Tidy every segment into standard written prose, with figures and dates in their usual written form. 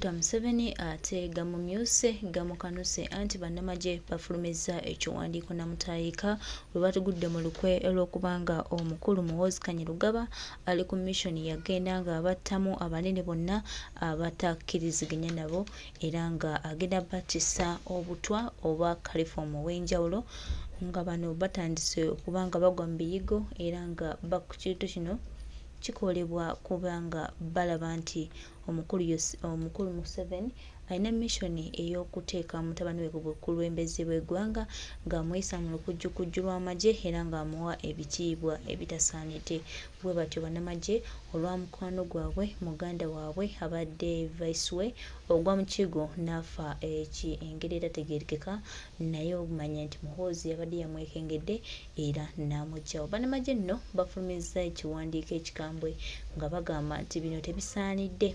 Museveni ate Gamukanuse anti bannamagye Gafulumiza Ekiwandiko namutayika bwe batugudde mu lukwe olw'okubanga omukulu Muhoozi Kanyerugaba ali ku mission yagenda nga abattamu abanene bonna abatakkiriziganya nabo era nga agenda batisa obutwa oba kalifomu ow'enjawulo nga bano batandise okubanga bagwa mu biyigo era nga kintu kino kikolebwa kubanga balaba nti omukulu Museveni alina missoni ey'okuteeka mutabani we ku bukulembeze bw'eggwanga ng'amuyisa mu lukujjukujju lw'amagye era ng'amuwa ebitiibwa ebitasaanidde. Bwe batyo bannamagye olwa mukwano gwabwe muganda waabwe abadde vice we ogwa mukigo n'afa engeri etategeerekeka naye omanya nti Muhoozi yabadde yamwekengedde era n'amuggyawo. Bannamagye nno bafulumizza ekiwandiiko ekikambwe nga bagamba nti bino tebisaanidde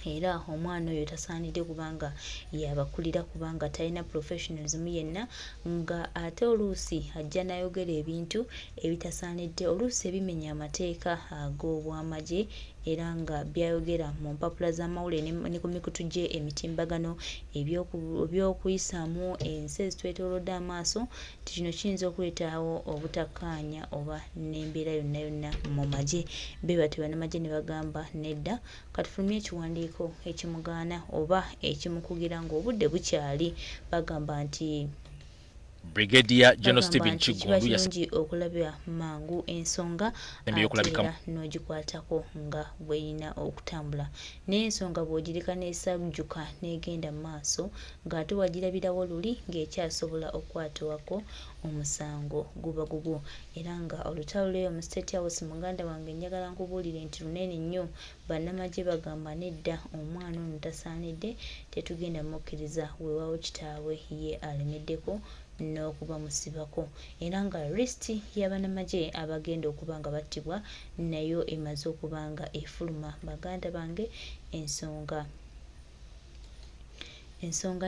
era omwana oyo tasaanidde kubanga yabakulira kubanga talina professionalism yenna nga ate oluusi ajja n'ayogera ebintu ebitasaanidde oluusi ebimenya amateeka ag'obwamagye era nga byayogera mu mpapula z'amawulire ne ku mikutu gye emitimbagano eby'okuyisaamu ensi ezitwetoolodde amaaso nti kino kiyinza okuleetawo obutakkaanya oba n'embeera yonna yonna mu magye. Be batyo bannamagye ne bagamba nedda katufulumye ekiwandiiko ekimugaana oba ekimukugira ng'obudde bukyali. Bagamba nti Brigadier General Stephen Kigundu kirungi okulabya mangu ensonga era n'ogikwatako nga bweyina okutambula naye ensonga bw'ogireka n'esajjuka n'egenda mu maaso ng'ate wagirabirawo luli ng'ekyasobola okukwatibwako omusango guba gugwo era nga olutalo lw'eyo mu State House muganda wange njagala nkubuulire nti lunene nnyo. Bannamagye bagamba nedda omwana ono tasaanidde tetugenda mukkiriza weewaawo kitaawe ye alemeddeko n'okuba musibako era nga lisiti y'abannamagye abagenda okuba nga battibwa nayo emaze okuba nga efuluma. Baganda bange ensonga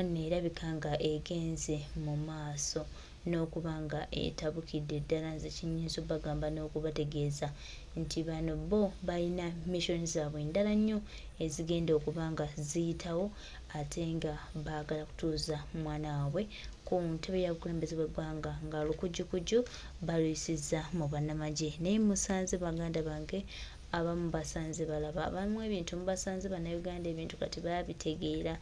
nno erabika nga egenze mu maaso n'okuba nga etabukidde ddala. Nze kinyinza obbagamba n'okubategeeza nti bano bo balina mission zaabwe endala nnyo ezigenda okuba nga ziyitawo ate nga baagala kutuuza mwana waabwe ku ntebe ya bukulembeze bw'eggwanga nga lukujjukujju baluyisizza mu bannamagye. Naye musanze baganda bange abamu basanze balaba abamu ebintu mubasanze bannayuganda ebintu kati babitegeera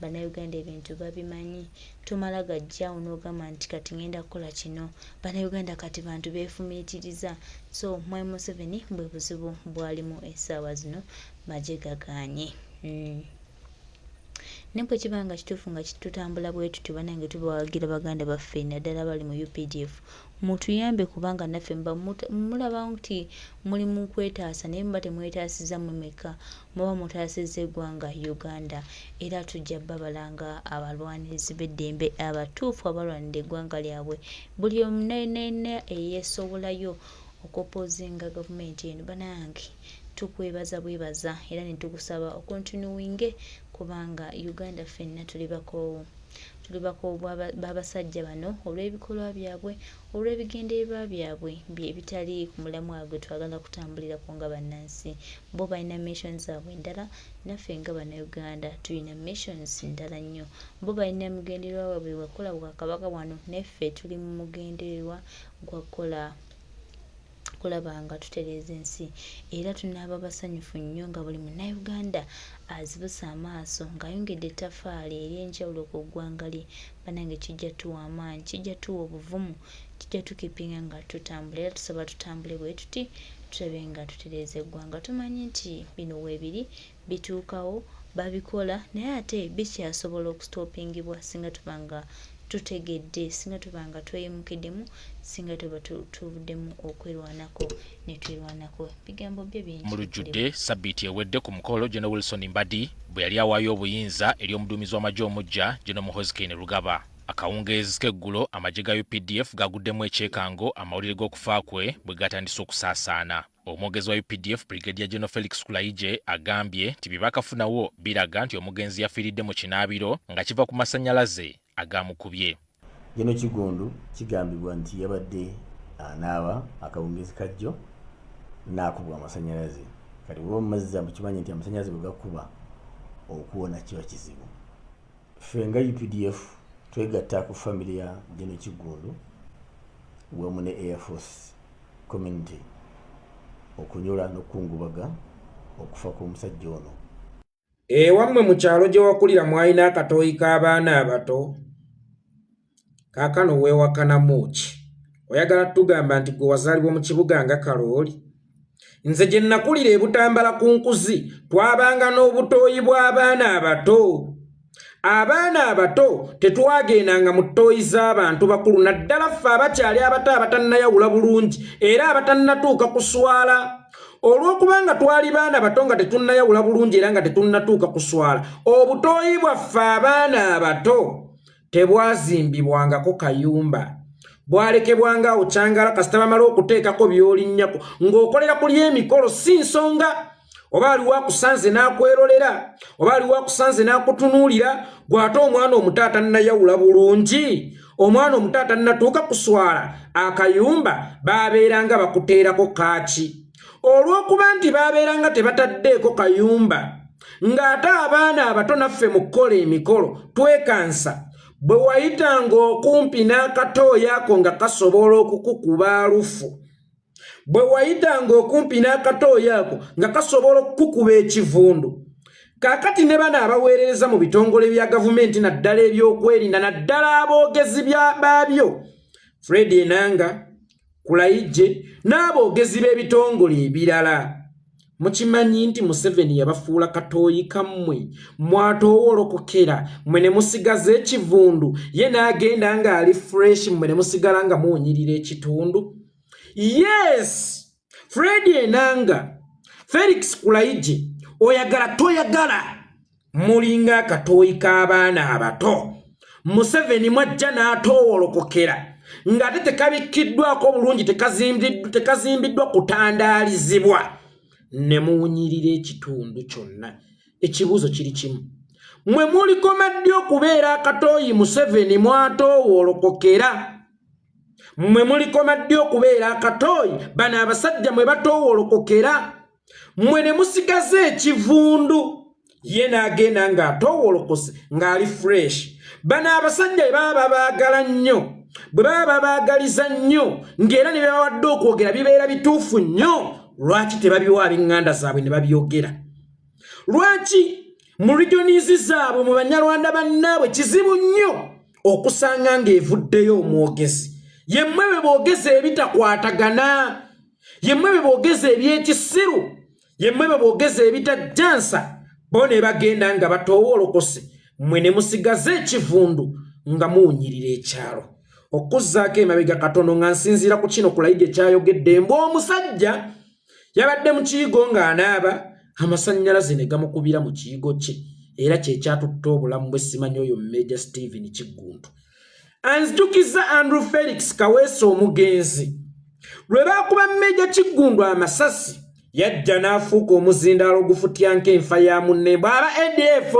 bannayuganda ebintu babimanyi. Tomala gajjaawo n'ogamba nti kati ngenda kukola kino. Bannayuganda kati bantu beefumiitiriza. So Mwami Museveni bwe buzibu bwalimu essaawa zino magye gagaanye. Ne bwe kiba nga kituufu nga tutambula bwe tutyo bannange tubawagira baganda baffe naddala bali mu UPDF mutuyambe kubanga naffe mulaba nti muli mu kwetaasa naye muba temwetaasiza mmeka muba mutaasizza eggwanga Uganda era tujja babalanga abalwanirizi b'eddembe abatuufu abalwanira eggwanga lyabwe. Buli omu nayina eyeesobolayo okwopozinga gavumenti eno bannange tukwebaza bwebaza era ne tukusaba okontinuwinge kubanga Uganda ffenna tuli bakoowu babasajja bano olw'ebikolwa byabwe olw'ebigendererwa byabwe ebitali ku mulamwa gwe twagala kutambulirako nga bannansi. Bo balina missions zaabwe endala naffe nga bannayuganda tulina missions ndala nnyo. Bo balina mugendererwa waabwe wakola bwakabaka wano naffe tuli mu mugendererwa gwa kulaba nga tutereeza ensi era tunaaba basanyufu nnyo nga buli munnayuganda azibuse amaaso ng'ayongedde ettaffaali ery'enjawulo ku ggwanga lye. Bannange kijja tuwa amaanyi, kijja tuwa obuvumu, kijja tukipinga nga tutambula era tusaba tutambule bwe tuti tulabe nga tutereeza eggwanga. Tumanyi nti bino weebiri bituukawo babikola naye ate bikyasobola okusitoopingibwa singa tubanga tutegedde, singa tubanga tweyimukiddemu, singa tuba tuvuddemu okwerwanako ne twerwanako. Bigambo bye bingi mu lujjudde sabbiiti ewedde ku mukolo General Wilson Mbadi bwe yali awaayo obuyinza eri omuduumizi w'amagye omuggya General Muhoozi Kainerugaba. Akawungeezi k'eggulo amagye ga UPDF gaguddemu ekyekango amawulire g'okufa kwe bwe gatandise okusaasaana. Omwogezi wa UPDF Brigadier General Felix Kulayigye agambye nti bye bakafunawo biraga nti omugenzi yafiiridde mu kinaabiro nga kiva ku masannyalaze agamukubye. Gino Kigundu kigambibwa nti yabadde anaaba akawungeezi kajjo n'akubwa amasannyalaze. Kati bw'omazza mukimanyi nti amasannyalaze bwe gakuba okuwona kiba kizibu. Ffe nga UPDF twegatta ku family ya Gen. Kigundu wamu ne Air Force community okunyola n'okungubaga okufa kw'omusajja ono. Wammwe mu kyalo gye wakulira mwalina akatooyi k'abaana abato kaakano weewakanamu ki? Oyagala tugamba nti gwe wazaalibwa mu kibuga nga Kalooli? Nze gye nakulira e Butambala ku Nkuzi twabanga n'obutooyi bw'abaana abato. Abaana abato tetwagendanga mu ttooyi z'abantu bakulu, naddala ffe abakyali abato abatannayawula bulungi era abatannatuuka kuswala. Olw'okubanga twali baana bato nga tetunnayawula bulungi era nga tetunnatuuka kuswala, obutooyi bwaffe abaana abato tebwazimbibwangako kayumba. Bwalekebwanga awo kyangala kasita bamala okuteekako by'olinnyako ng'okolera kuli emikolo, si nsonga oba aliwo akusanze n'akwerolera oba aliwo akusanze n'akutunuulira, gw'ate omwana omuto atannayawula bulungi, omwana omuto atannatuuka kuswala, akayumba baabeeranga bakuteerako kaaki. Olw'okuba nti baabeeranga tebataddeeko kayumba, ng'ate abaana abato naffe mu kukola emikolo twekansa, bwe wayitanga okumpi n'akatooyi ako nga kasobola okukukuba alufu, bwe wayitanga okumpi n'akatooyi ako nga kasobola okukukuba ekivundu, kaakati ne bano abaweerereza mu bitongole bya gavumenti naddala ebyokwerinda, naddala aboogezi baabyo, Fred Enanga, Kulaije n'aboogezi b'ebitongole ebirala, mukimanyi nti Museveni yabafuula katooyi kammwe, mwatoowolokokera, mwe ne musigaza ekivundu, ye n'agenda nga ali fresh, mwe ne musigala nga muwunyirira ekitundu. Yes, Fred Enanga, Felix Kulaije, oyagala toyagala, mulinga akatooyi k'abaana abato. Museveni mwajja n'atoowolokokera ng'ate tekabikiddwako bulungi, tekazimbiddwa kutandaalizibwa, ne muwunyirira ekitundu kyonna. Ekibuuzo kiri kimu, mwe mulikoma ddi okubeera akatooyi Museveni mwatoowolokokera? Mwe mulikoma ddi okubeera akatooyi bano abasajja mwe batoowolokokera? Mwe ne musigaza ekivundu, ye n'agenda ng'atoowolokose ng'ali fresh. Bano abasajja bwe baba baagala nnyo, bwe baba baagaliza nnyo, ng'era ne babawadde okwogera bibeera bituufu nnyo, lwaki tebabiwa ab'eŋŋanda zaabwe ne babyogera? Lwaki mu regionizi zaabwe mu Banyarwanda bannaabwe kizibu nnyo okusanga ng'evuddeyo omwogezi? Yemmwe bwe boogeza ebitakwatagana, yemmwe bwe boogeza ebyekisiru, yemmwe bwe boogeza ebitajjansa, bo ne bagenda nga batoowolokose, mwe ne musigaza ekivundu nga muwunyirira ekyalo. Okuzzaako emabega katono nga nsinziira ku kino Kulaije kyayogedde, mbu omusajja yabadde mu kiyigo ng'anaaba, amasannyalaze ne gamukubira mu kiyigo kye, era kye kyatutte obulamu bwe simanyi oyo Major Stephen Kigundu. Anzijukiza Andrew Felix Kaweesa omugenzi, lwe baakuba Major Kigundu amasasi, yajja n'afuuka omuzindaalo ogufutyanka enfa ya munne. Aba ADF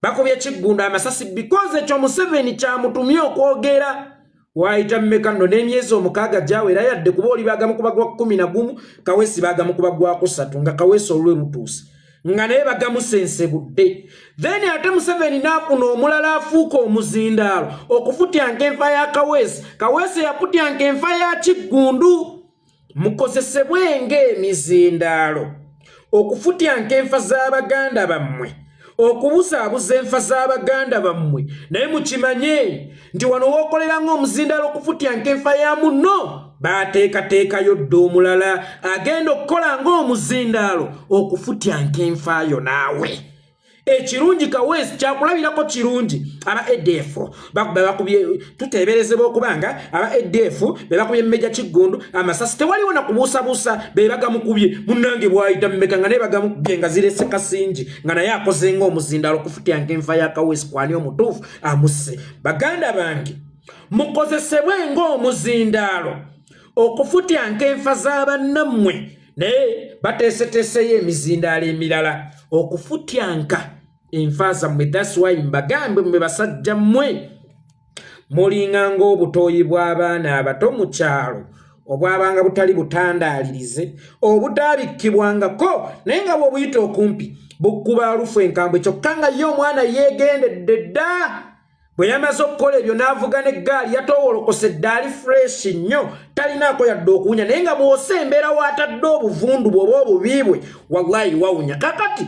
bakubye Kigundu amasasi because ekyo Museveni kyamutumye okwogera. Waayita mmeka nno n'emyezi 6 gyawera yadde kuba oli bagamukuba gwa 11, Kaweesi bagamukuba gwa 3 nga Kaweesa olwe lutuuse nga naye bagamusensebudde. Then ate Museveni n'afuna omulala afuuka omuzindaalo okufutyanka enfa ya Kaweesi. Kaweesi yafutyanka enfa ya Kigundu. Mukozesebwe ng'emizindaalo okufutyanka enfa z'Abaganda bammwe, okubusaabuza enfa z'Abaganda bammwe, naye mukimanye nti wano wookolera ng'omuzindaalo okufutyanka enfa ya munno, baateekateekayo dda omulala agenda okukola ng'omuzindaalo okufutyanka enfayo naawe. Ekirungi Kaweesi kyakulabirako kirungi. Aba ADF bakubye, tuteeberezebwa okubanga aba ADF bakubye Major Kigundu amasasi, tewaliwo na kubuusabuusa, bagamukubye munnange bwayita mmeka nga naye bagamukubye nga zirese kasingi nga naye akoze ng'omuzindaalo okufutyanka enfa ya Kaweesi kwani omutuufu amusse. Baganda bange, mukozesebwe ng'omuzindaalo okufutyanka enfa z'abannammwe, naye bateeseteeseyo emizindaalo emirala okufutyanka enfa zammwe. That's why mbagambe mmwe basajja mmwe mulinga ng'obutooyi bw'abaana abato mu kyalo obwabanga butali butandaalirize, obutaabikkibwangako, naye nga bw'obuyita okumpi bukuba alufu enkambwe kyokka nga ye omwana yeegendedde dda bwe yamaze okukola ebyo n'avuga n'eggaali yatowolokose dda ali fresh nnyo talinaako yadde okuwunya naye nga bw'osembera waatadde obuvundu bwe oba obubiibwe wallahi wawunya kakati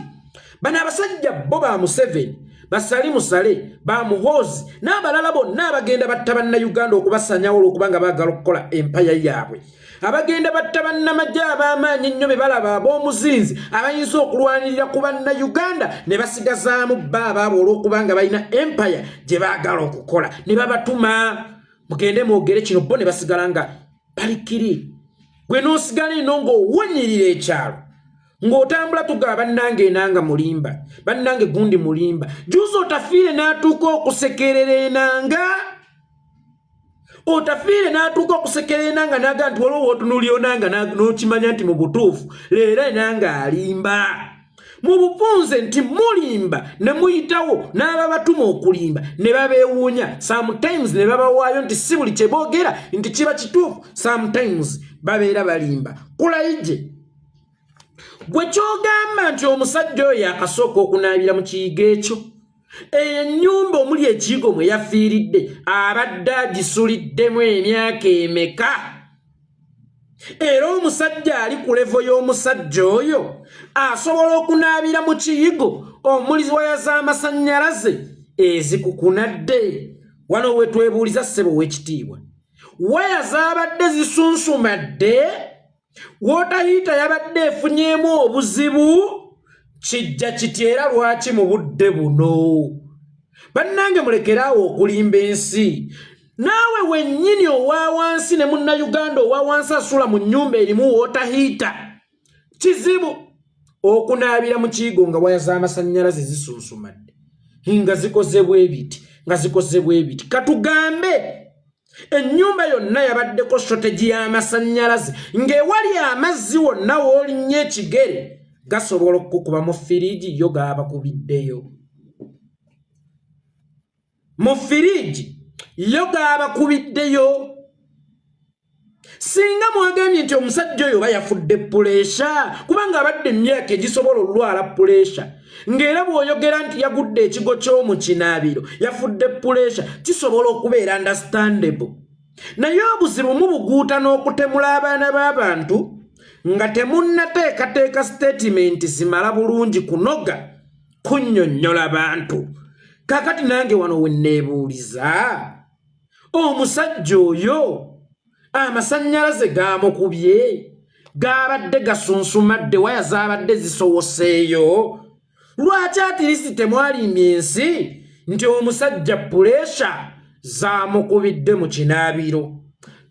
bano abasajja bo ba Museveni basali musale ba Muhoozi n'abalala bonna abagenda batta bannayuganda okubasanyawo olwokubanga baagala okukola empaya yaabwe abagenda batta bannamagye ab'amaanyi ennyo be balaba ab'omuzinzi abayinza okulwanirira ku bannayuganda ne basigazaamu baabaabo olwokubanga balina empaya gye baagala okukola ne babatuma mugende mwogere kino bo ne basigala nga balikiri gwe n'osigala eno ng'owunyirira ekyalo ng'otambula tugaba bannange enanga mulimba bannange gundi mulimba juzi otafiire n'atuuka okusekerera enanga otafiire n'atuuka okusekerera enanga naga nti waliwo wootunuulya onanga n'okimanya nti mu butuufu leero enanga alimba mu bupunze nti mulimba ne muyitawo n'ababatuma okulimba ne babeewuunya sometimes ne babawaayo nti si buli kye boogera nti kiba kituufu sometimes babeera balimba kulayije gwe kyogamba nti omusajja oyo yakasooka okunaabira mu kiyigo ekyo ennyumba omuli ekiyigo mwe yafiiridde abadde agisuliddemu emyaka emeka era omusajja ali ku levo y'omusajja oyo asobola okunaabira mu kiyigo omuli waya z'amasannyalaze ezikukunadde wano we twebuuliza ssebo w'ekitiibwa waya zaabadde zisunsumadde wotahita yabadde efunyeemu obuzibu kijja kiti era lwaki mu budde buno bannange mulekeraawo okulimba ensi naawe wennyini owa wansi ne munnayuganda owa wansi asula mu nnyumba erimu wotahita kizibu okunaabira mu kiyigo nga waya z'amasannyalaze zisunsumadde nga zikoze bwe biti katugambe ennyumba yonna yabaddeko shortage y'amasannyalaze ng'ewali amazzi wonna w'olinnye ekigere gasobola okukuba mu firiigi yo gaabakubiddeyo mu firiigi yo gaabakubiddeyo singa mwagambye nti omusajja oyo bayafudde puleesha kubanga abadde emyaka egisobola olwala puleesha ng'era bw'oyogera nti yagudde ekigo ky'omu kinaabiro yafudde puleesha kisobola okubeera understandable naye obuzibu mubuguuta n'okutemula abaana b'abantu nga temunnateekateeka statement zimala bulungi kunoga kunnyonnyola bantu kakati nange wano we neebuuliza omusajja oyo amasannyalaze gaamukubye gaabadde gasunsumadde waya zaabadde zisowoseeyo lwaki atirisi temwalimbye ensi nti omusajja puleesha zaamukubidde mu kinaabiro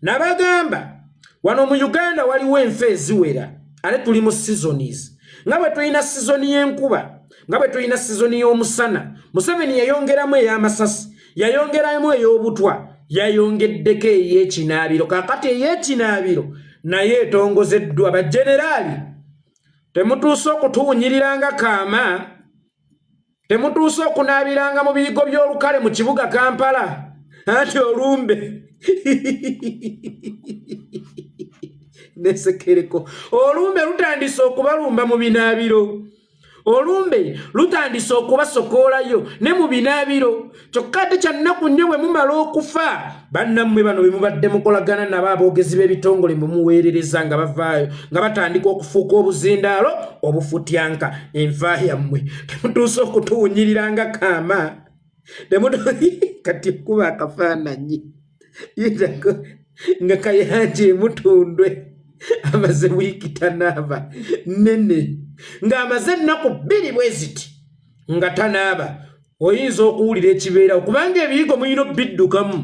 nabagamba wano mu Uganda waliwo enfa eziwera ate tuli mu seasons nga bwe tulina sizoni y'enkuba nga bwe tulina sizoni y'omusana Museveni yayongeramu ey'amasasi yayongeramu ey'obutwa yayongeddeko ey'ekinaabiro kakati ey'ekinaabiro naye etongozeddwa bajenerali temutuuse okutuwunyiriranga kaama temutuuse okunaabiranga mu biyigo by'olukale mu kibuga Kampala anti olumbe nesekereko olumbe lutandise okubalumba mu binaabiro olumbe lutandise okubasokoolayo ne mu binaabiro kyokka ate kyannaku nnyo bwe mumala okufa bannammwe bano bwe mubadde mukolagana nabo aboogezi b'ebitongole mwe muweerereza nga bavaayo nga batandika okufuuka obuzindaalo obufutyanka enfa yammwe temutuuse okutuwunyiriranga kaama kati kuba akafaananyi yitako nga kayanje emutundwe amaze wiiki tanaaba nene ng'amaze ennaku 2 bwe ziti nga tanaaba oyinza okuwulira ekibeerawo kubanga ebiyigo mulina biddukamu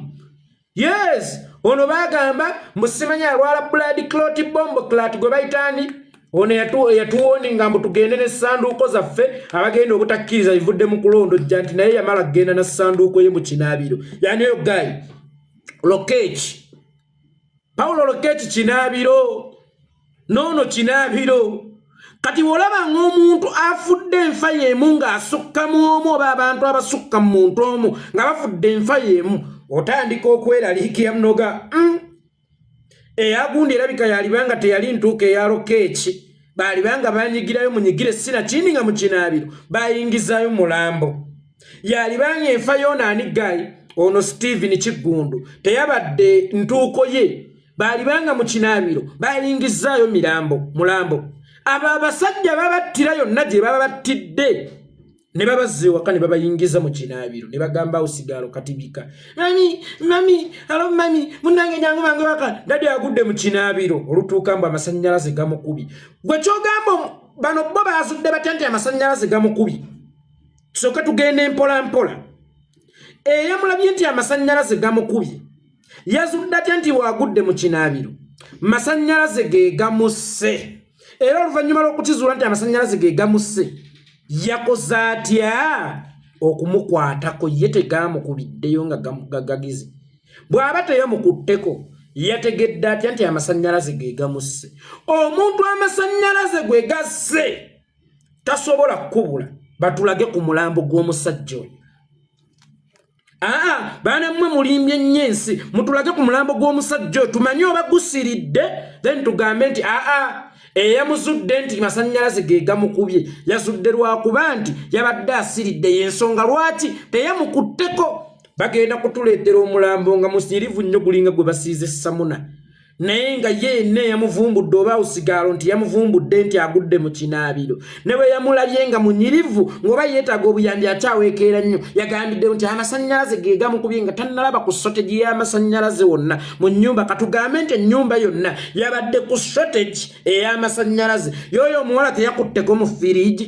yes ono bagamba musimanya alwala blood clot bomb clot gwe bayitaani ono yatuwoni nga mbu tugende n'essanduuko zaffe abagenda obutakkiriza bivudde mu kulondojja nti naye yamala kugenda na ssanduuko ye mu kinaabiro yani oyo gayi Lokech Paulo Lokech kinaabiro nono kinaabiro kati wolaba ng'omuntu afudde enfa y'emu ng'asukka mu omu oba abantu abasukka mu muntu omu nga bafudde enfa y'emu otandika okweraliikira munoga eyagundi erabika yalibanga teyali ntuuka eya Lokech bali banga banyigirayo munyigire sina kindi nga mu kinaabiro bayingizayo mulambo yali banye enfa yona anigayi ono Steven Kigundu teyabadde ntuuko ye bali banga mu kinaabiro bayingizayo mulambo aba abasajja babattira yonna gye baba battidde ne babazze waka ne babayingiza mu kinaabiro ne bagamba usigalo katibika mami alo mami munange nyangu bange waka dadi agudde mu kinaabiro olutuuka mbu amasannyalaze gamukubi gwe kyogamba bano bo bazudde batente amasannyalaze gamukubi soka tugende mpola eyamulabye nti amasannyalaze gamukubi yazudde atya nti wagudde mu kinaabiro masannyalaze ge gamusse era oluvannyuma lw'okukizuula nti amasannyalaze ge gamusse yakoze atya okumukwatako ye tegamukubiddeyo nga gagize bw'aba teyamukutteko yategedde atya nti amasannyalaze ge gamusse omuntu amasannyalaze gwe gasse tasobola kukubula batulage ku mulambo gw'omusajja oyo baana mmwe mulimbye nnyensi mutulage ku mulambo gw'omusajja oyo tumanye oba gusiridde then tugambe nti eyamuzudde nti masannyalaze ge gamukubye yazudde lwakuba nti yabadde asiridde yensonga lwaki teyamukutteko bagenda kutuleetera omulambo nga musirivu nnyo gulinga gwe basiize samuna naye nga yenne yamuvumbudde oba usigalo nti yamuvumbudde nti agudde mu kinaabiro ne bwe yamulabye nga munyirivu ng'oba yeetaaga obuyambi akyaweekeera nnyo yagambiddeyo nti amasannyalaze ge gamukubye nga tannalaba ku shortage y'amasannyalaze wonna mu nnyumba katugambe nti ennyumba yonna yabadde ku shortage ey'amasannyalaze yoyo omuwala teyakutteko mu firiigi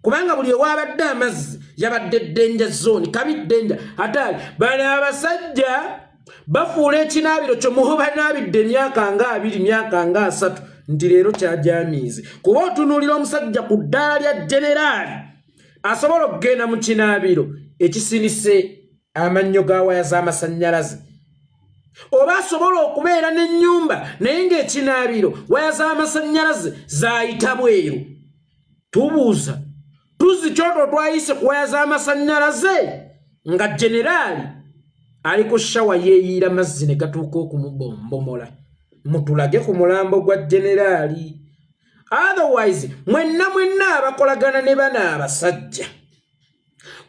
kubanga buli ewabadde amazzi yabadde danger zone kabi danger atali bano abasajja bafuula ekinaabiro kyo muho banaabidde emyaka nga 2 myaka nga 3 nti leero kyajamiize kuba otunuulira omusajja ku ddaala lya generaali asobola okugenda mu kinaabiro ekisinise amannyo ga waya z'amasannyalaze oba asobola okubeera n'ennyumba naye ng'ekinaabiro waya z'amasannyalaze zaayita bweru tubuuza tuzi kyoto twayise ku waya z'amasannyalaze nga generaali ali ku shawa yeeyiira mazzi ne gatuuka okumubombomola mutulage ku mulambo gwa generaali otherwise mwenna abakolagana ne bana abasajja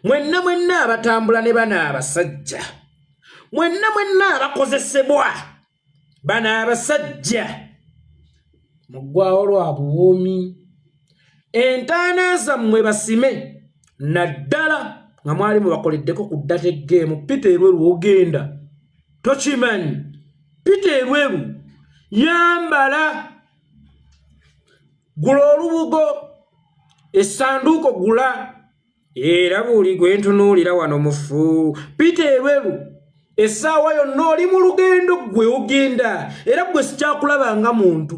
mwenna abatambula ne bana abasajja mwenna abakozesebwa bana abasajja muggwawo lwa buwoomi entaana zammwe basime naddala nga mwali mubakoleddeko ku ddata eggeemu pita erweru ogenda tokimanyi pita erweru yambala gula olubugo essanduuko gula era buli gwe ntunuulira wano mufu pita erweru essaawa yonna oli mu lugendo gwe ogenda era gwe sikyakulaba nga muntu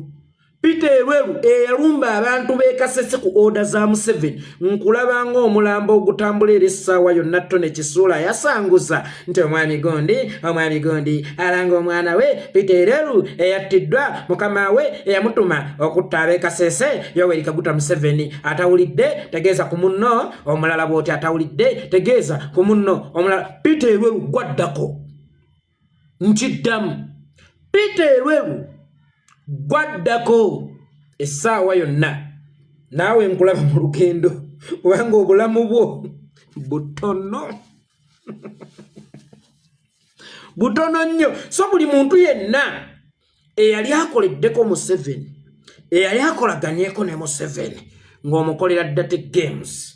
Peter Erweru eyalumba abantu beekasese ku order za Museveni nkulaba ng'omulambo ogutambula era essaawa yonna ttone Kisuula yasanguza nti omwami Gondi alanga omwana we Peter Erweru eyattiddwa mukama we eyamutuma okutta abeekasese Yoweri Kaguta Museveni atawulidde tegeeza ku munno omulala bw'oti atawulidde tegeeza ku munno omulala Peter Erweru gwaddako nkiddamu Peter Erweru gwaddako essaawa yonna naawe nkulaba mu lugendo kubanga obulamu bwo butono nnyo so buli muntu yenna eyali akoleddeko Museveni eyali akolaganyeko ne Museveni ng'omukolera data games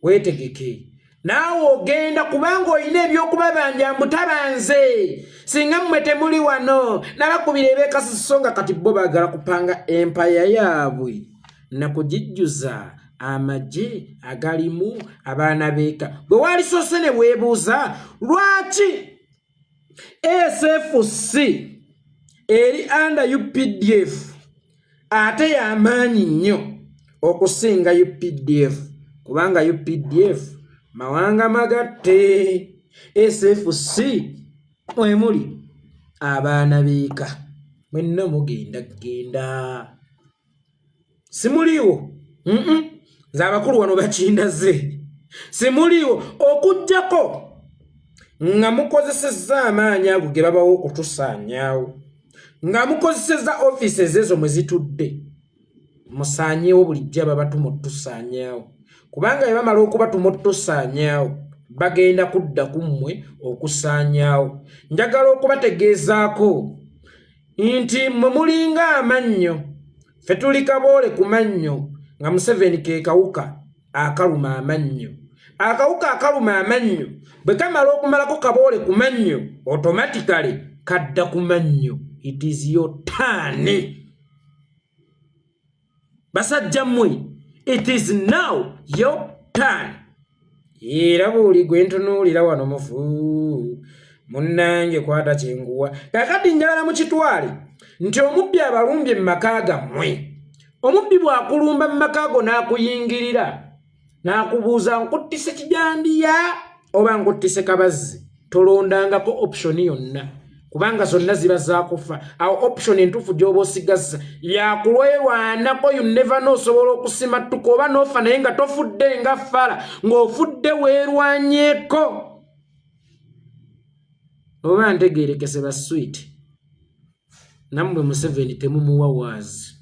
weetegeke naawe ogenda kubanga olina ebyokubabanja mutabanze singa mmwe temuli wano nabakubira ebeekasiso nga kati bo baagala kupanga empaya yaabwe nakugijjuza amagye agalimu abaana beeka bwe walisoose ne weebuuza lwaki SFC eri under UPDF ate y'amaanyi nnyo okusinga UPDF kubanga UPDF mawanga magatte SFC mwemuli abaana beeka mwenna mugenda simuliwo nze abakulu wano bakindaze simuliwo okujjako nga mukozesezza amaanyi ago ge babawo okutusaanyaawo nga mukozeseza offices ezo mwe zitudde musaanyeewo bulijjo baba tumuttusaanyaawo kubanga bwe bamala okuba tumuttusaanyaawo bagenda kudda ku mmwe okusaanyaawo. Njagala okubategeezaako nti mwe mulinga amannyo ffe tuli kaboole ku mannyo nga Museveni ke kawuka akaluma amannyo. Akawuka akaluma amannyo bwe kamala okumalako kaboole ku mannyo automatically kadda ku mannyo. It is your turn. Basajja mmwe, it is now your turn. Era buli gwe ntunuulira wano mufu munnange kwata kyenguwa. Kakati njagala mukitwale nti omubbi abalumbye mu maka gammwe. Omubbi bw'akulumba mu maka go n'akuyingirira n'akubuuza nkuttise kijambiya oba nkuttise kabazzi, tolondangako option yonna kubanga zonna ziba zaakufa. Awo option entuufu gy'oba osigazza yakulwerwanako. You never know, osobola okusimattuka oba n'ofa naye nga tofudde nga ffala, ng'ofudde weerwanyeeko. Oba ntegeerekese ba sweet nammwe Museveni temumuwa waazi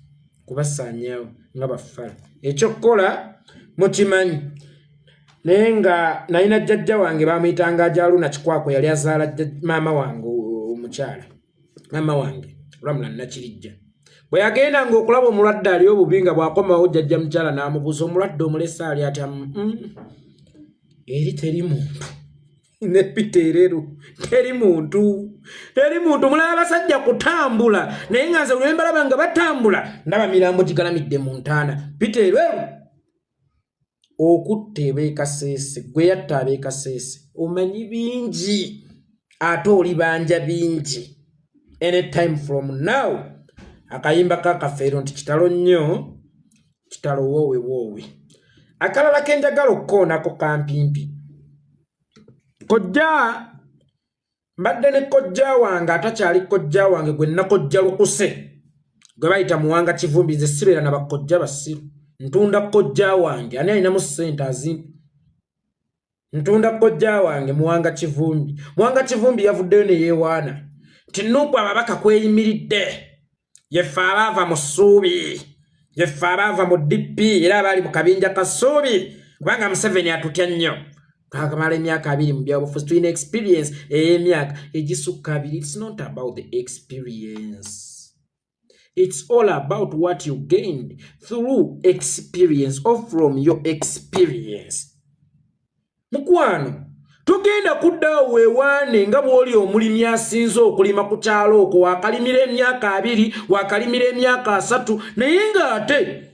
kubasaanyaawo nga baffala. Ekyokukola mukimanyi. Naye nga nalina jjajja wange bamuyitanga Ajaluna Kikwakwa, yali azaala maama wange omukyala, maama wange Ramla Nakirijja. Bwe yagendanga okulaba omulwadde ali obubi nga bw'akomawo jjajja mukyala n'amubuuza omulwadde omulese ali atya? Eri teri muntu. Ne Pitereru teri muntu. Teri muntu. Mulaba basajja kutambula naye nga nze bwe mbalaba nga batambula ndaba mirambo gigalamidde mu ntaana. Pitereru okutte Beekasese, gwe yatta Beekasese omanyi bingi ate oli banja bingi. Anytime from now akayimba kakafeero nti kitalo nnyo kitalo woowe woowe. Akalala kenjagala okukoonako kampimpi. Kojja mbadde ne kojja wange atakyali kojja wange gwe nakojja lukuse gwe bayita Muwanga Kivumbi. Nze sibeera na bakojja basiru. Ntunda kojja wange ani alinamu ssente azimpi. Ntunda kojja wange Muwanga Kivumbi. Muwanga Kivumbi yavuddeyo ne yeewaana nti Nuupu ababaka kweyimiridde. Yeffe abaava mu ssuubi, yeffe abaava mu DP era abaali mu kabinja ka ssuubi kubanga Museveni atutya nnyo. Kakamala emyaka 2 mu byabufuzi tulina experience ey'emyaka egisukka 2. It's not about the experience. It's all about what you gained through experience or from your experience. Mukwano, tugenda kuddawo weewaane nga bw'oli omulimi asinze okulima ku kyalo okwo, wakalimira emyaka 2, wakalimira emyaka 3, naye ng'ate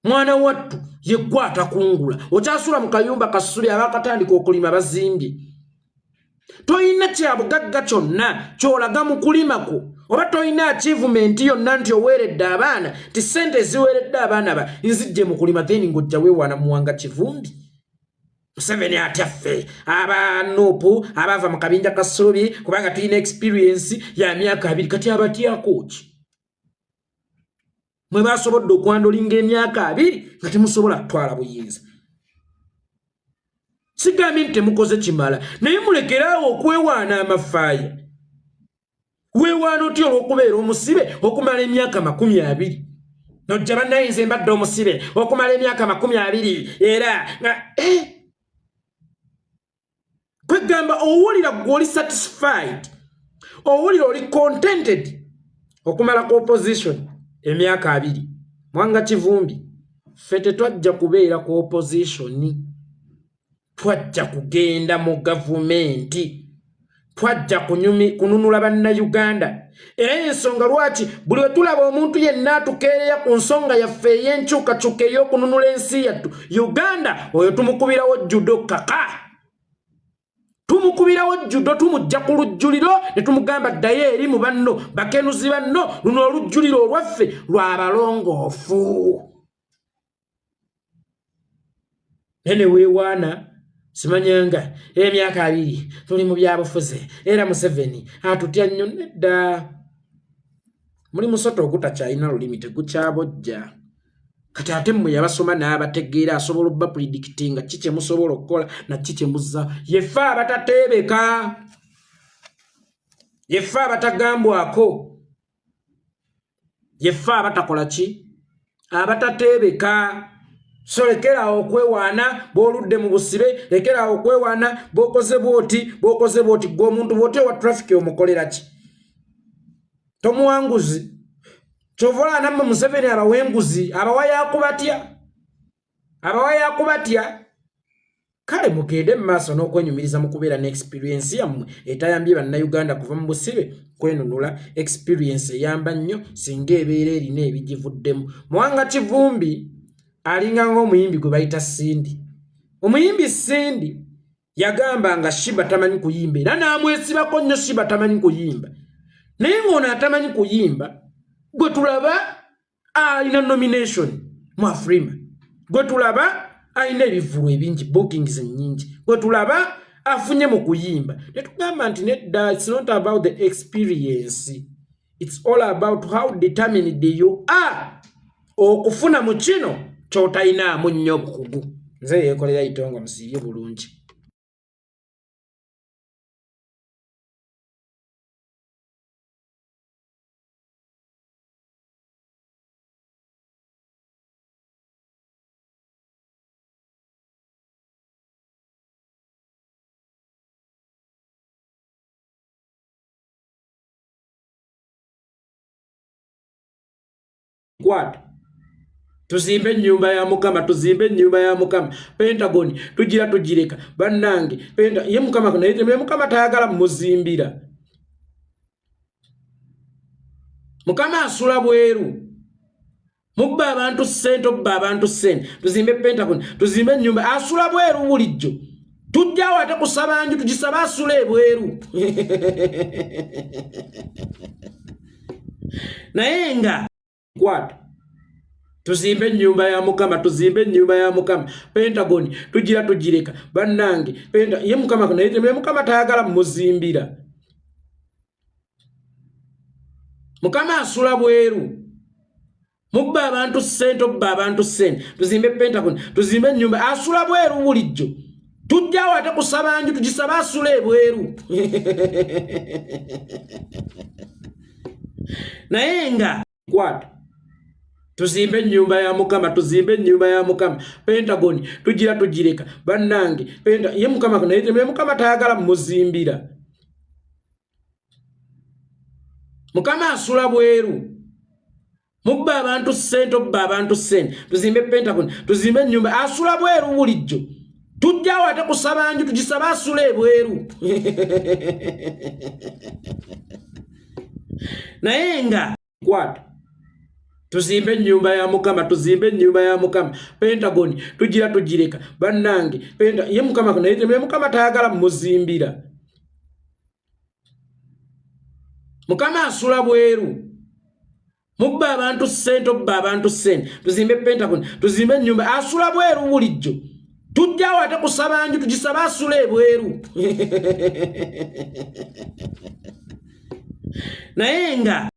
mwana wattu yeggwa atakungula. Okyasula mu kayumba kassubi abakatandika okulima bazimbye. Toyina kyabugagga kyonna ky'olaga mu kulimako. Oba toyina achievement yonna nti oweeredde abaana ti ssente ziweeredde abaana ba nzijje mu kulima then ng'ojja weewaana Muwanga Kivumbi. Museveni atya ffe aba Nuupu abaava mu kabinja ka ssuubi kubanga tulina experience ya myaka 2 kati abatyako ki? Mwe basobodde okwandolinga emyaka 2 nga temusobola kutwala buyinza. Sigambye nti temukoze kimala naye mulekeraawo okwewaana amafaayi. Weewaana otya olw'okubeera omusibe okumala emyaka 20? Nojja bannaye nze mbadde omusibe okumala emyaka 20 era nga kwegamba owulira gw'oli satisfied, owulira oli contented okumala ku opposition emyaka 2. Muwanga Kivumbi ffe tetwajja kubeera ku opposition, twajja kugenda mu gavumenti, twajja kununula bannayuganda. Era ensonga lwaki buli we tulaba omuntu yenna atukeereya ku nsonga yaffe ey'enkyukakyuka ey'okununula ensi yattu Uganda, oyo tumukubirawo judo kaka. Tumukubirawo judo, tumujja ku lujjuliro ne tumugamba ddayo eri mu banno bakenuzi banno, luno olujjuliro olwaffe lw'abalongoofu. Nene weewaana simanyanga emyaka 2 tuli mu byabufuzi era Museveni atutya nnyo. Nedda muli musoto ogutakyalina lulimi tegukyabojja. Kati ate mmwe yabasoma n'abategeera asobola obba predictinga ki kye musobola okukola na ki kye muzza. Yeffe abatateebeka, yeffe abatagambwako. yefa abatakola ki abatateebeka. So lekera okwewaana b'oludde mu busibe, lekera okwewaana bokoze bwoti gw'omuntu bw'oti wa traffic omukolera ki tomuwanguzi kyovola nammwe Museveni abawenguzi abawa yakubatya kale mugende mu maaso n'okwenyumiriza mu kubeera ne experience yammwe etayambye bannayuganda kuva mu busibe kwenunula experience eyamba nnyo singa ebeera erina ebigivuddemu. Muwanga Kivumbi alinga ng'omuyimbi gwe bayita Sindi. Omuyimbi Sindi yagamba nga Shiba tamanyi kuyimba era n'amwesibako nnyo Shiba tamanyi kuyimba. Naye ng'ono atamanyi kuyimba gwe tulaba alina nomination mu Afrima. Gwe tulaba alina ebivulu ebingi bookings nnyingi. Gwe tulaba afunye mu kuyimba. Netugamba nti nedda, it's not about the experience. It's all about how determined you are okufuna mu kino ky'otalinamu nnyo bukugu. Nze yeekolera itongo musiibye bulungi. Kwata tuzimbe ennyumba ya Mukama, Pentagon tugireka bannange ye Mukama naye Mukama tayagala muzimbira. Mukama asula bweru mubba abantu ssente, tuzimbe Pentagon, tuzimbe ennyumba, asula bweru bulijjo. Tujjawo ate kusaba nju tugisaba asula ebweru. Naye nga kwata tuzimbe ennyumba ya Mukama, Pentagon tugireka bannange ye Mukama naye Mukama tayagala muzimbira. Mukama asula bweru mubba abantu ssente, tuzimbe Pentagon, tuzimbe ennyumba, asula bweru bulijjo. Tujjawo ate kusaba nju tugisaba asula ebweru. Naye nga kwata tuzimbe ennyumba ya Mukama, Pentagon tugireka bannange ye Mukama naye Mukama tayagala muzimbira. Mukama asula bweru mubba abantu ssente, tuzimbe Pentagon, tuzimbe ennyumba, asula bweru bulijjo. Tujjawo ate kusaba nju tugisaba asula ebweru. Naye nga kwata tuzimbe ennyumba ya Mukama, Pentagon tugireka bannange ye Mukama naye Mukama tayagala muzimbira. Mukama asula bweru mubba abantu ssente, tuzimbe Pentagon, tuzimbe ennyumba, asula bweru bulijjo. Tujjawo ate kusaba nju tugisaba asula ebweru. Naye nga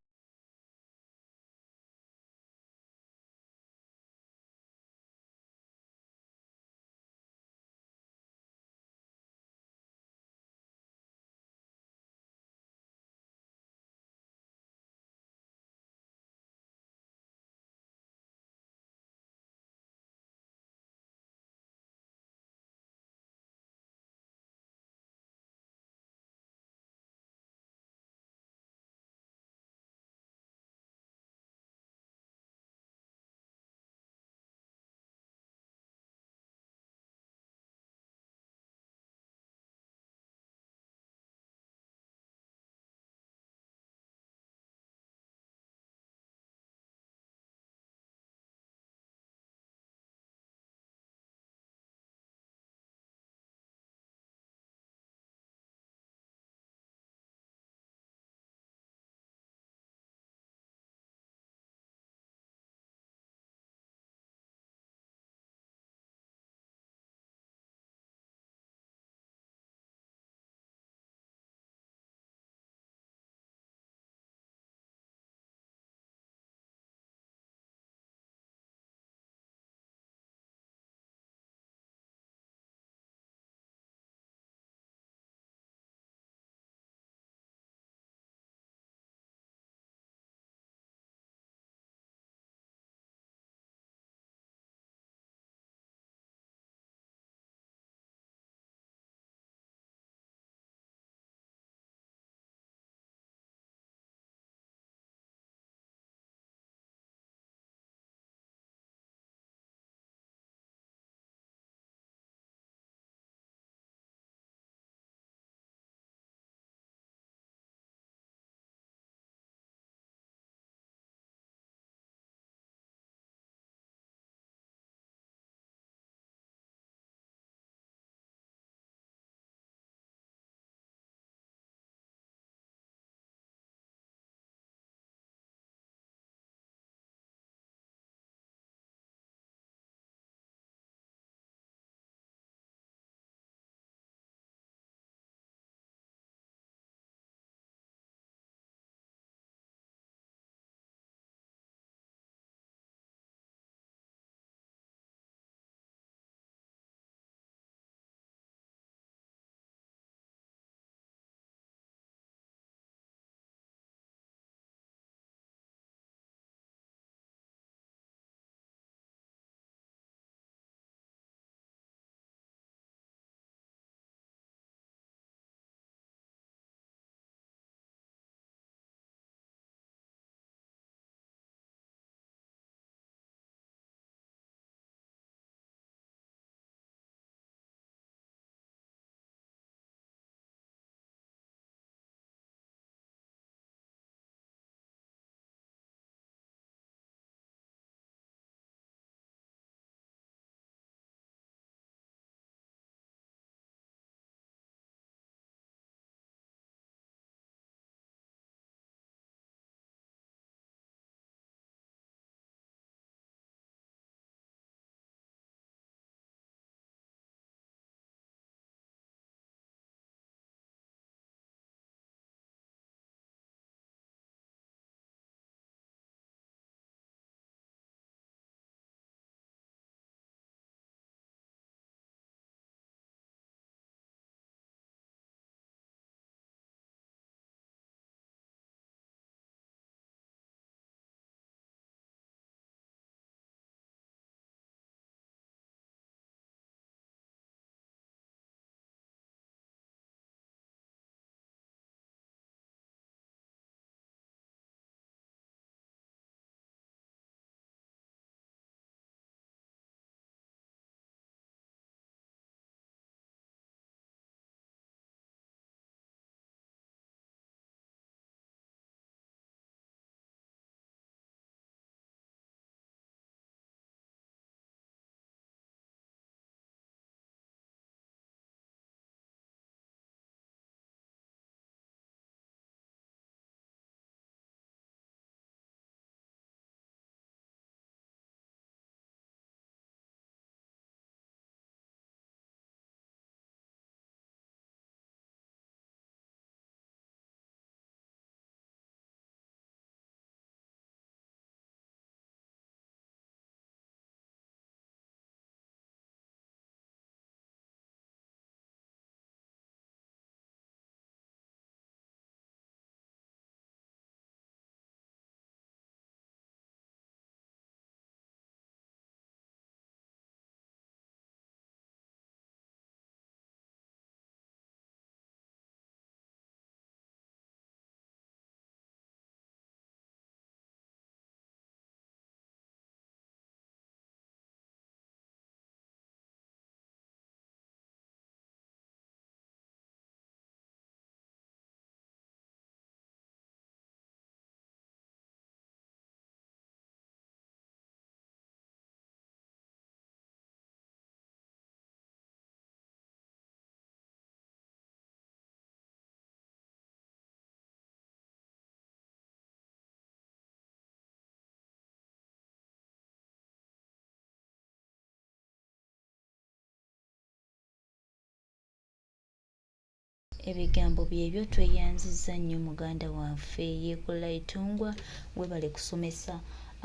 ebigambo byebyo tweyanziza nnyo muganda waffe yeekola itongwa webale kusomesa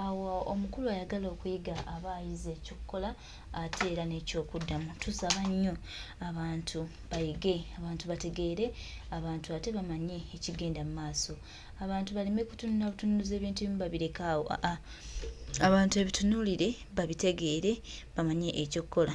awo omukulu ayagala okuyiga aba ayize ekyokukola ate era n'ekyokuddamu. Tusaba nnyo abantu bayige, abantu bategeere, abantu ate bamanye ekigenda mu maaso. Abantu baleme kutunula butunuzi ebintu bimu babireka awo. Abantu ebitunuulire babitegeere bamanye ekyokukola.